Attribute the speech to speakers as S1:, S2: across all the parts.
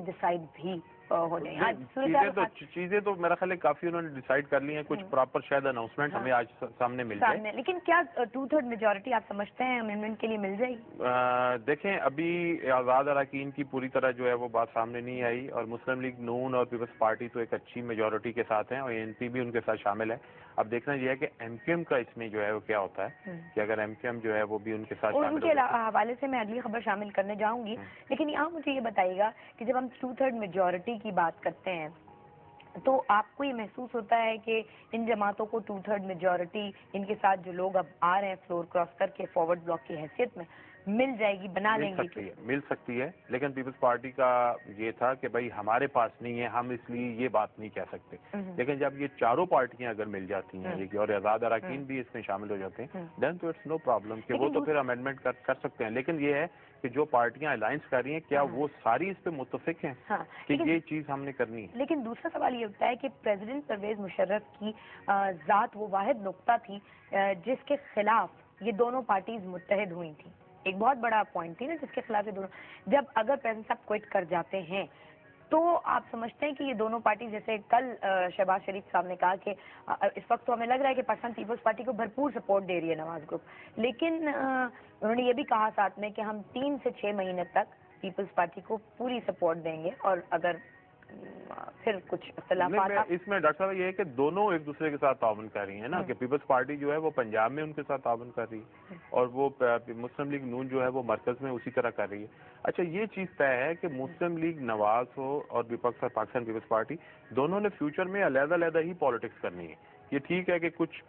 S1: Decide भी हो जाए।
S2: चीजें तो मेरा ख्याल है काफी उन्होंने डिसाइड कर ली हैं, कुछ प्रॉपर शायद अनाउंसमेंट हमें आज सामने मिल जाए।
S1: लेकिन क्या 2/3 मेजोरिटी आप समझते हैं अमेंडमेंट के लिए मिल जाएगी?
S2: देखें, अभी आज़ाद अरकान की पूरी तरह जो है वो बात सामने नहीं आई, और मुस्लिम लीग नून और पीपल्स पार्टी तो एक अच्छी मेजोरिटी के साथ हैं, और एनपी भी उनके साथ शामिल है। अब देखना ये है कि एमक्यूएम का इसमें जो है वो क्या होता है, कि अगर एमक्यूएम जो है वो भी उनके साथ
S1: और उनके हवाले से मैं अगली खबर शामिल करने जाऊंगी। लेकिन यहाँ मुझे ये बताइएगा कि जब हम 2/3 मेजोरिटी की बात करते हैं तो आपको ये महसूस होता है कि इन जमातों को 2/3 मेजोरिटी, इनके साथ जो लोग अब आ रहे हैं फ्लोर क्रॉस करके फॉरवर्ड ब्लॉक की हैसियत में, मिल जाएगी, बना लेंगे?
S2: मिल सकती है, लेकिन पीपल्स पार्टी का ये था कि भाई हमारे पास नहीं है, हम इसलिए ये बात नहीं कह सकते। लेकिन जब ये चारों पार्टियां अगर मिल जाती हैं और आज़ाद अरकान भी इसमें शामिल हो जाते हैं, देन तो इट्स नो प्रॉब्लम कि वो तो फिर अमेंडमेंट कर सकते हैं। लेकिन ये है कि जो पार्टियां अलायंस कर रही हैं, क्या वो सारी इस पे मुत्तफिक हैं कि ये चीज हमने करनी है?
S1: लेकिन दूसरा सवाल ये होता है कि प्रेसिडेंट परवेज मुशर्रफ की जात वो वाहिद नुक्ता थी जिसके खिलाफ ये दोनों पार्टीज मुत्तहिद हुई थी। एक बहुत बड़ा पॉइंट थी ना जिसके खिलाफ ये दोनों, जब अगर प्रेसिडेंट साहब क्विट कर जाते हैं तो आप समझते हैं कि ये दोनों पार्टी, जैसे कल शहबाज शरीफ साहब ने कहा कि इस वक्त तो हमें लग रहा है कि पाकिस्तान पीपल्स पार्टी को भरपूर सपोर्ट दे रही है नवाज ग्रुप, लेकिन उन्होंने ये भी कहा साथ में कि हम 3 से 6 महीने तक पीपल्स पार्टी को पूरी सपोर्ट देंगे, और अगर फिर कुछ
S2: इसमें डॉक्टर साहब ये है कि दोनों एक दूसरे के साथ ताउन कर रही है ना, कि पीपल्स पार्टी जो है वो पंजाब में उनके साथ ताउन कर रही है, और वो मुस्लिम लीग नून जो है वो मरकज में उसी तरह कर रही है। अच्छा, ये चीज तय है कि मुस्लिम लीग नवाज हो और विपक्ष पाकिस्तान पीपल्स पार्टी, दोनों ने फ्यूचर में अलग-अलग ही पॉलिटिक्स करनी है। ये ठीक है कि कुछ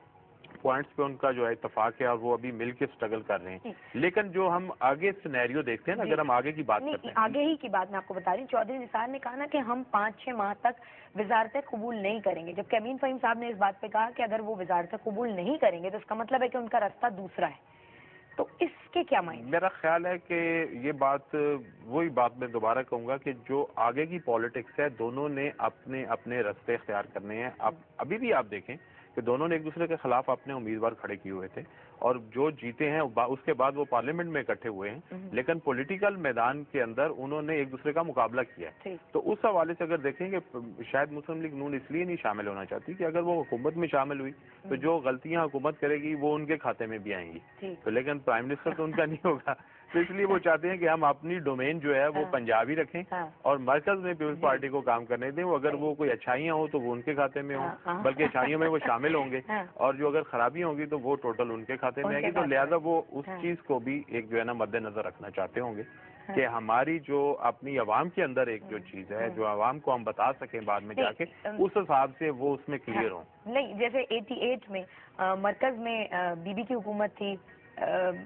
S2: पॉइंट्स पे उनका जो है इत्तेफाक है और वो अभी मिल के स्ट्रगल कर रहे हैं, लेकिन जो हम आगे सिनेरियो देखते हैं ना, अगर हम आगे की बात करते हैं,
S1: आगे ही की बात मैं आपको बता रही हूँ, चौधरी निसार ने कहा ना कि हम 5-6 माह तक वजारतें कबूल नहीं करेंगे, जबकि अमीन फहीम साहब ने इस बात पे कहा कि अगर वो वजारतें कबूल नहीं करेंगे तो इसका मतलब है कि उनका रास्ता दूसरा है। तो इसके क्या मायने?
S2: मेरा ख्याल है कि ये बात, वही बात मैं दोबारा कहूंगा कि जो आगे की पॉलिटिक्स है, दोनों ने अपने अपने रास्ते इख्तियार करने हैं। आप अभी भी आप देखें कि दोनों ने एक दूसरे के खिलाफ अपने उम्मीदवार खड़े किए हुए थे, और जो जीते हैं उसके बाद वो पार्लियामेंट में इकट्ठे हुए हैं, लेकिन पॉलिटिकल मैदान के अंदर उन्होंने एक दूसरे का मुकाबला किया है। तो उस हवाले से अगर देखेंगे, शायद मुस्लिम लीग नून इसलिए नहीं शामिल होना चाहती कि अगर वो हुकूमत में शामिल हुई तो जो गलतियां हुकूमत करेगी वो उनके खाते में भी आएंगी, तो लेकिन प्राइम मिनिस्टर तो उनका नहीं होगा, तो इसलिए वो चाहते हैं कि हम अपनी डोमेन जो है वो पंजाबी रखें और मरकज में पीपल्स पार्टी को काम करने दें। वो अगर वो कोई अच्छाइयाँ हो तो वो उनके खाते में हो, बल्कि अच्छाइयों में वो शामिल होंगे, और जो अगर खराबियां होंगी तो वो टोटल उनके खाते में आएगी। तो लिहाजा वो उस चीज को भी एक जो है ना मद्देनजर रखना चाहते होंगे कि हमारी जो अपनी अवाम के अंदर एक जो चीज है, जो अवाम को हम बता सकें बाद में जाके, उस हिसाब से वो उसमें क्लियर हो।
S1: नहीं, जैसे 88 में मरकज में बीबी की हुकूमत थी,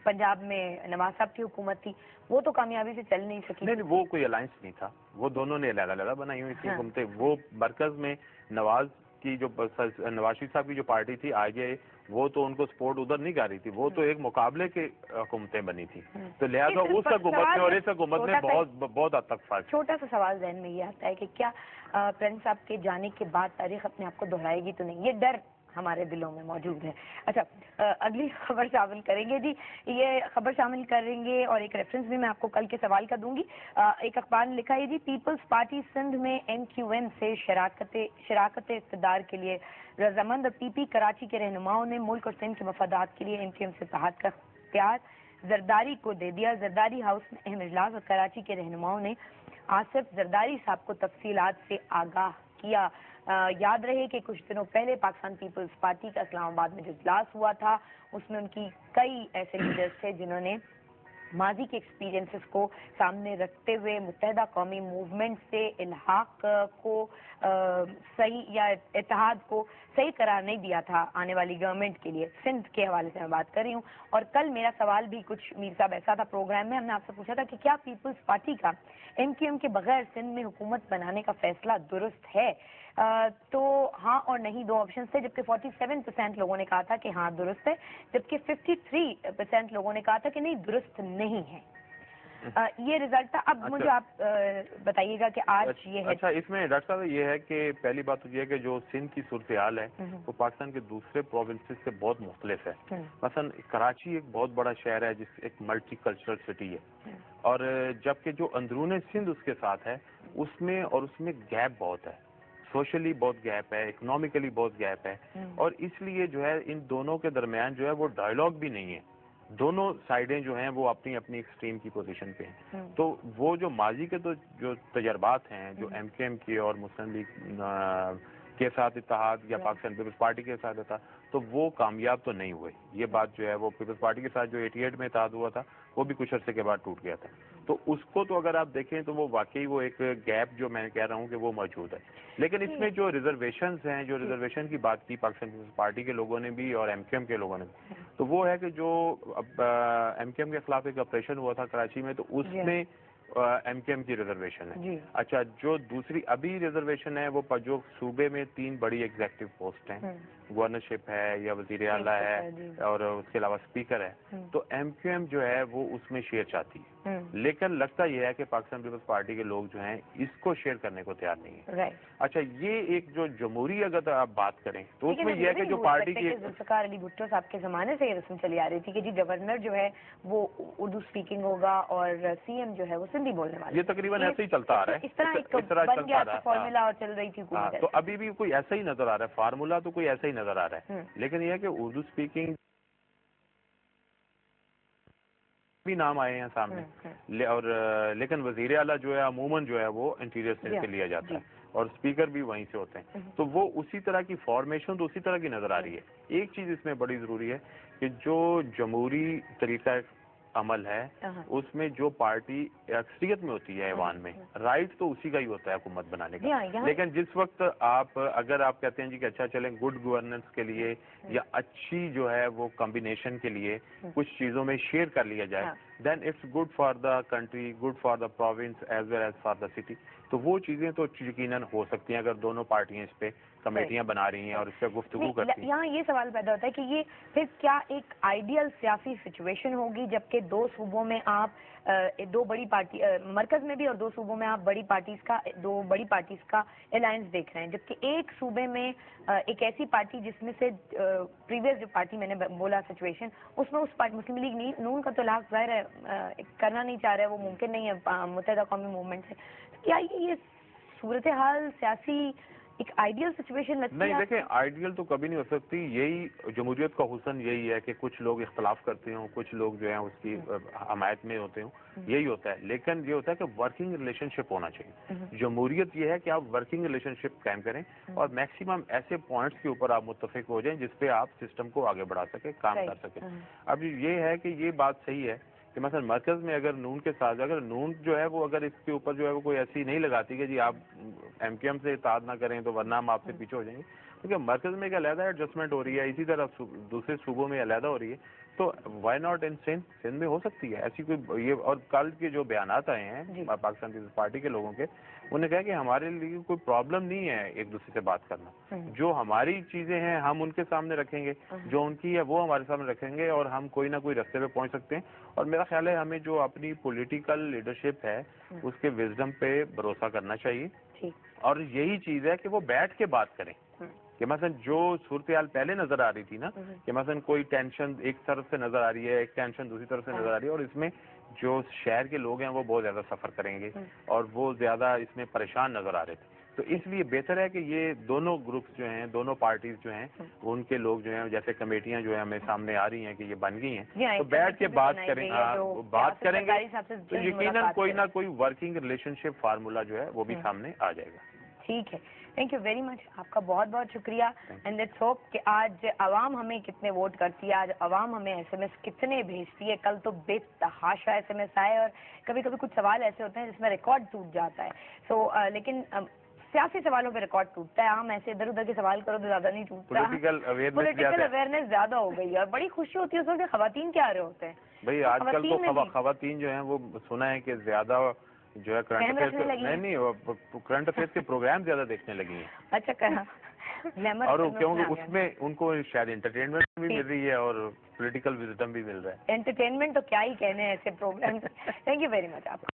S1: पंजाब में नवाज साहब की हुकूमत थी, वो तो कामयाबी से चल नहीं सकी।
S2: नहीं, वो कोई अलायंस नहीं था, वो दोनों ने अलग-अलग बनाई हुई थी हुकूमतें। वो मरकज में नवाज की जो नवाज शरीफ साहब की जो पार्टी थी आगे, वो तो उनको सपोर्ट उधर नहीं कर रही थी, वो तो एक मुकाबले के हुकूमतें बनी थी, तो लिहाजा उस हुकूमत में और इस हुकूमत में बहुत हद तक फर्क।
S1: छोटा सा सवाल जहन में ये आता है कि क्या प्रेसिडेंट साहब के जाने के बाद तारीख अपने आप को दोहराएगी तो नहीं, ये डर हमारे दिलों में मौजूद है। अच्छा, अगली खबर शामिल करेंगे जी, ये खबर शामिल करेंगे और एक रेफरेंस भी मैं आपको कल के सवाल का दूंगी। एक अखबार ने लिखा है जी, पीपल्स पार्टी सिंध में MQM से शराकत इक़्तिदार के लिए रजामंद और PP कराची के रहनुमाओं ने मुल्क और सिंध के मफादात के लिए MQM से इत्तेहाद का इख्तियार जरदारी को दे दिया। जरदारी हाउस में अहम इजलास और कराची के रहनुमाओं ने आसिफ जरदारी साहब को तफसीलात से आगाह किया। याद रहे कि कुछ दिनों पहले पाकिस्तान पीपल्स पार्टी का इस्लामाबाद में जो इजलास हुआ था, उसमें उनकी कई ऐसे लीडर्स थे जिन्होंने माजी के एक्सपीरियंसेस को सामने रखते हुए मुत्तहिदा कौमी मूवमेंट से इल्हाक को सही या इत्तेहाद को सही करार नहीं दिया था आने वाली गवर्नमेंट के लिए। सिंध के हवाले से मैं बात कर रही हूँ, और कल मेरा सवाल भी कुछ मीर साहब ऐसा था प्रोग्राम में, हमने आपसे पूछा था कि क्या पीपल्स पार्टी का MQM के बगैर सिंध में हुकूमत बनाने का फैसला दुरुस्त है। तो हाँ और नहीं दो ऑप्शन थे, जबकि 47% लोगों ने कहा था कि हाँ दुरुस्त है, जबकि 53% लोगों ने कहा था कि नहीं दुरुस्त नहीं है। ये रिजल्ट था। अब मुझे आप बताइएगा कि आज ये है।
S2: अच्छा, इसमें डॉक्टर साहब ये है कि पहली बात तो ये है कि जो सिंध की सूरत हाल है वो पाकिस्तान के दूसरे प्रोविंसेस से बहुत मुख्तलिफ है। मसलन कराची एक बहुत बड़ा शहर है, जिस एक मल्टी कल्चरल सिटी है, और जबकि जो अंदरून सिंध उसके साथ है اس میں گیپ بہت ہے, سوشلی بہت گیپ ہے, اکنامکلی بہت گیپ ہے, اور اس لیے جو ہے ان دونوں کے درمیان جو ہے وہ ڈائلاگ بھی نہیں ہے. دونوں سائڈیں جو ہیں وہ اپنی اپنی ایکسٹریم کی پوزیشن پہ ہیں. تو وہ جو ماضی کے تو جو تجربات ہیں, جو ایم کیو ایم کے اور مسلم لیگ کے ساتھ اتحاد یا پاکستان پیپلز پارٹی کے ساتھ اتحاد, تو وہ کامیاب تو نہیں ہوئے. یہ بات جو ہے وہ پیپلز پارٹی کے ساتھ جو 88 میں اتحاد ہوا تھا وہ بھی کچھ عرصے کے بعد ٹوٹ گیا تھا. تو اس کو تو اگر آپ دیکھیں تو وہ واقعی وہ ایک گیپ جو میں کہہ رہا ہوں کہ وہ موجود ہے. لیکن اس میں جو ریزرویشنز ہیں, جو ریزرویشن کی بات کی پاکستان پیپلز پارٹی کے لوگوں نے بھی اور ایم کیو ایم کے لوگوں نے بھی, تو وہ ہے کہ جو اب ایم کیو ایم کے خلاف ایک آپریشن ہوا تھا کراچی میں, تو اس میں ایم کیو ایم کی ریزرویشن ہے. اچھا, جو دوسری ابھی ریزرویشن ہے وہ جو صوبے میں 3 بڑی ایگزیکٹو پوسٹ ہیں, گورنرشپ ہے یا وزیر اعلیٰ ہے اور اس کے علاوہ اسپیکر ہے, تو ایم کیو ایم جو ہے وہ اس میں شیئر چاہتی ہے. لیکن لگتا یہ ہے کہ پاکستان پیپلز پارٹی کے لوگ جو ہیں اس کو شیئر کرنے کو تیار نہیں ہے. اچھا, یہ ایک جو جمہوری اگر آپ بات کریں تو اس میں یہ ہے کہ جو پارٹی کی
S1: ذوالفقار علی بھٹو صاحب کے زمانے سے یہ رسم چلی آ رہی تھی کہ جی گورنر جو ہے وہ اردو اسپیکنگ ہوگا اور سی ایم جو ہے وہ سندھی بولنے والا.
S2: یہ تقریباً ایسے ہی چلتا آ رہا ہے,
S1: اس طرح بن گیا تھا فارمولا اور چل رہی تھی.
S2: تو ابھی بھی کوئی ایسا ہی نظر آ رہا ہے, فارمولا تو کوئی ایسا ہی نظر آ رہا ہے. لیکن یہ ہے کہ اردو اسپیکنگ بھی نام آئے ہیں سامنے, اور لیکن وزیر اعلیٰ جو ہے عموماً جو ہے وہ انٹیریئر سے لیا جاتا ہے اور اسپیکر بھی وہیں سے ہوتے ہیں. تو وہ اسی طرح کی فارمیشن تو اسی طرح کی نظر آ رہی ہے. ایک چیز اس میں بڑی ضروری ہے کہ جو جمہوری طریقہ عمل ہے اس میں جو پارٹی اکثریت میں ہوتی ہے ایوان میں, رائٹ تو اسی کا ہی ہوتا ہے حکومت بنانے کا. لیکن جس وقت اگر آپ کہتے ہیں جی کہ اچھا چلیں گڈ گورننس کے لیے یا اچھی جو ہے وہ کمبینیشن کے لیے کچھ چیزوں میں شیئر کر لیا جائے, then it's good for the country, good for the province as well as for the city. تو وہ چیزیں تو یقیناً ہو سکتی ہیں اگر دونوں پارٹیاں اس پہ کمیٹیاں بنا رہی ہیں اور اس پہ گفتگو کرتی ہیں.
S1: یہاں یہ سوال پیدا ہوتا ہے کہ یہ پھر کیا ایک آئیڈیل سیاسی سچویشن ہوگی جبکہ 2 صوبوں میں آپ 2 بڑی پارٹی, مرکز میں بھی اور 2 صوبوں میں آپ 2 بڑی پارٹیز کا الائنس دیکھ رہے ہیں, جبکہ ایک صوبے میں ایک ایسی پارٹی جس میں سے پریویس جو پارٹی میں نے بولا سچویشن, اس میں اس پارٹی مسلم لیگ نون کا تو لاکھ ظاہر ہے کرنا نہیں چاہ رہے, وہ ممکن نہیں ہے متحدہ قومی موومنٹ سے. کیا یہ صورتحال سیاسی ایک آئیڈیل سچویشن لگتی ہے؟
S2: نہیں, دیکھیں آئیڈیل تو کبھی نہیں ہو سکتی. یہی جمہوریت کا حسن یہی ہے کہ کچھ لوگ اختلاف کرتے ہوں, کچھ لوگ جو ہیں اس کی حمایت میں ہوتے ہوں, یہی ہوتا ہے. لیکن یہ ہوتا ہے کہ ورکنگ ریلیشن شپ ہونا چاہیے. جمہوریت یہ ہے کہ آپ ورکنگ ریلیشن شپ قائم کریں اور میکسیمم ایسے پوائنٹس کے اوپر آپ متفق ہو جائیں جس پہ آپ سسٹم کو آگے بڑھا سکیں, کام کر سکیں. اب یہ ہے کہ یہ بات صحیح ہے کہ مثلا مرکز میں اگر نون کے ساتھ, اگر نون جو ہے وہ اگر اس کے اوپر جو ہے وہ کوئی ایسی نہیں لگاتی کہ جی آپ ایم کیو ایم سے اتحاد نہ کریں تو ورنہ ہم آپ سے پیچھے ہو جائیں گے, کیونکہ مرکز میں ایک علیحدہ ایڈجسٹمنٹ ہو رہی ہے, اسی طرح دوسرے صوبوں میں علیحدہ ہو رہی ہے. تو وائی ناٹ ان سندھ میں ہو سکتی ہے ایسی کوئی یہ. اور کل کے جو بیانات آئے ہیں پاکستان پیپلز پارٹی کے لوگوں کے, انہوں نے کہا کہ ہمارے لیے کوئی پرابلم نہیں ہے ایک دوسرے سے بات کرنا, جو ہماری چیزیں ہیں ہم ان کے سامنے رکھیں گے, جو ان کی ہے وہ ہمارے سامنے رکھیں گے, اور ہم کوئی نہ کوئی رستے پہ پہنچ سکتے ہیں. اور میرا خیال ہے ہمیں جو اپنی پولیٹیکل لیڈرشپ ہے اس کے وزڈم پہ بھروسہ کرنا چاہیے, اور یہی چیز ہے کہ وہ بیٹھ کے بات کریں. کہ مثلا جو صورتحال پہلے نظر آ رہی تھی نا, کہ مثلا کوئی ٹینشن ایک طرف سے نظر آ رہی ہے, ایک ٹینشن دوسری طرف سے نظر آ رہی ہے, اور اس میں جو شہر کے لوگ ہیں وہ بہت زیادہ سفر کریں گے اور وہ زیادہ اس میں پریشان نظر آ رہے تھے. تو اس لیے بہتر ہے کہ یہ دونوں گروپس جو ہیں, دونوں پارٹیز جو ہیں, ان کے لوگ جو ہیں, جیسے کمیٹیاں جو ہیں ہمیں سامنے آ رہی ہیں کہ یہ بن گئی ہیں, تو بیٹھ کے بات کریں, بات کریں گے تو یقیناً کوئی نہ کوئی ورکنگ ریلیشن شپ فارمولا جو ہے وہ بھی سامنے آ جائے گا.
S1: ٹھیک ہے, تھینک یو ویری مچ, آپ کا بہت بہت شکریہ. اینڈ لیٹس ہوپ کہ آج عوام ہمیں کتنے ووٹ کرتی ہے, آج عوام ہمیں ایس ایم ایس کتنے بھیجتی ہے. کل تو بے تحاشا ایس ایم ایس آئے, اور کبھی کبھی کچھ سوال ایسے ہوتے ہیں جس میں ریکارڈ ٹوٹ جاتا ہے. لیکن سیاسی سوالوں پہ ریکارڈ ٹوٹتا ہے, عام ایسے ادھر ادھر کے سوال کرو تو زیادہ نہیں ٹوٹتا. پولیٹیکل اویئرنیس زیادہ ہو گئی ہے, اور بڑی خوشی ہوتی ہے اس وقت خواتین کیا آ رہے ہوتے ہیں.
S2: بھائی آج کل تو خواتین جو ہیں وہ سنا ہے کہ زیادہ جو ہے کرنٹ افیئرس کے پروگرام زیادہ دیکھنے لگی ہیں.
S1: اچھا کہا,
S2: اور کیونکہ اس میں ان کو شاید انٹرٹینمنٹ بھی مل رہی ہے اور پولیٹیکل وزڈم بھی مل رہا ہے.
S1: انٹرٹینمنٹ تو کیا ہی کہنے ہیں ایسے programme. Thank you very much آپ.